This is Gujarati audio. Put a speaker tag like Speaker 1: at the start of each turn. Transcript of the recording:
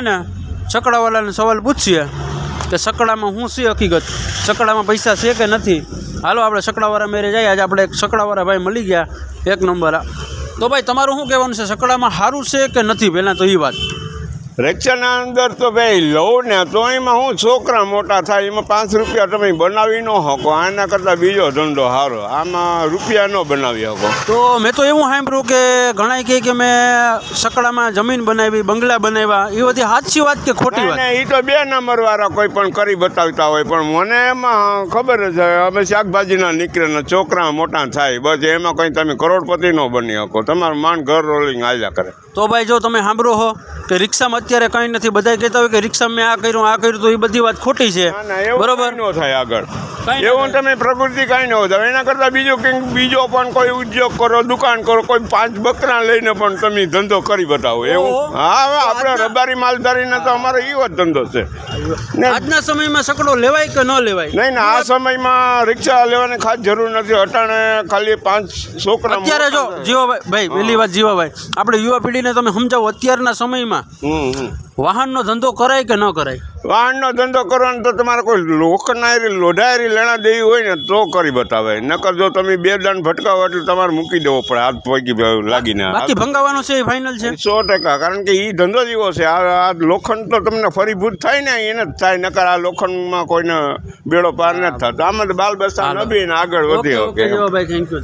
Speaker 1: ને સકડાવાળાને સવાલ પૂછીએ કે સકડામાં શું છે હકીકત, સકડામાં પૈસા છે કે નથી. હાલો આપણે સકડાવાળા મેરે જઈએ. આજે આપણે એક સકડાવાળા ભાઈ મળી ગયા, એક નંબર. તો ભાઈ તમારું શું કહેવાનું છે, સકડામાં સારું છે કે નથી? પહેલાં તો એ વાત.
Speaker 2: રિક્ષાના અંદર તો ભાઈ લઉં ને તો એમાં હું છોકરા મોટા થાય, એમાં 5 રૂપિયા તમે બનાવી ન શકો. આના કરતાં બીજો ધંધો સારો, આમાં રૂપિયા ન બનાવી શકો.
Speaker 1: તો મેં તો એવું સાંભળ્યું કે ઘણા કહે કે મેં સકડામાં જમીન બનાવી, બંગલા બનાવ્યા. એ બધી સાચી વાત કે ખોટી વાત?
Speaker 2: એ તો 2 નંબરવાળા કોઈ પણ કરી બતાવતા હોય, પણ મને એમાં ખબર જ છે. અમે શાકભાજીના નીકળે ને છોકરા મોટા થાય, બસ એમાં કંઈ તમે કરોડપતિ ન બની શકો. તમારું માંડ ઘર રોલિંગ આવ્યા કરે.
Speaker 1: તો ભાઈ જો તમે સાંભળો હો કે રિક્ષામાં અત્યારે કંઈ નથી, બધા કહેતા હોય કે રિક્ષામાં મેં આ કર્યું, તો એ બધી વાત ખોટી છે. બરોબર
Speaker 2: ન થાય આગળ એવું તમે પ્રકૃતિ કાંઈ ન હોય. એના કરતાં બીજું કંઈક બીજો પણ કોઈ ઉદ્યોગ કરો, દુકાન કરો, કોઈ 5 બકરા લઈને પણ તમે ધંધો કરી બતાવો એવું. હા, આપણે રબારી માલધારીને તો અમારો એવો જ ધંધો છે.
Speaker 1: આજના સમયમાં સકડો લેવાય કે ન લેવાય?
Speaker 2: નહીં ને, આ સમયમાં રિક્ષા લેવાની ખાસ જરૂર નથી. અટાણે ખાલી 5 છોકરા.
Speaker 1: અત્યારે જો જીવાભાઈ, પહેલી વાત જીવાભાઈ, આપણે યુવા પેઢીને તમે સમજાવો, અત્યારના સમયમાં વાહનનો ધંધો કરાય કે ન કરાય?
Speaker 2: વાહનનો ધંધો કરવાનો તો તમારે કોઈ લોઢાયેરી લેણા દેવી હોય ને તો કરી બતાવે. નકર જો તમે 2 દાન ભટકાવો એટલે તમારે મૂકી દેવો પડે, હાથ પૈકી લાગીને.
Speaker 1: બાકી ભંગાવાનો છે એ ફાઇનલ છે
Speaker 2: 100%. કારણ કે એ ધંધો જ એવો છે. આ લોખંડ તો તમને ફરીભૂત થાય ને એને જ થાય. નકર આ લોખંડમાં કોઈને બેડો પાર નથી થતો. આમાં તો બાલ બસ્તા નબી ને આગળ વધી.
Speaker 1: ઓકે ભાઈ, થેન્ક યુ.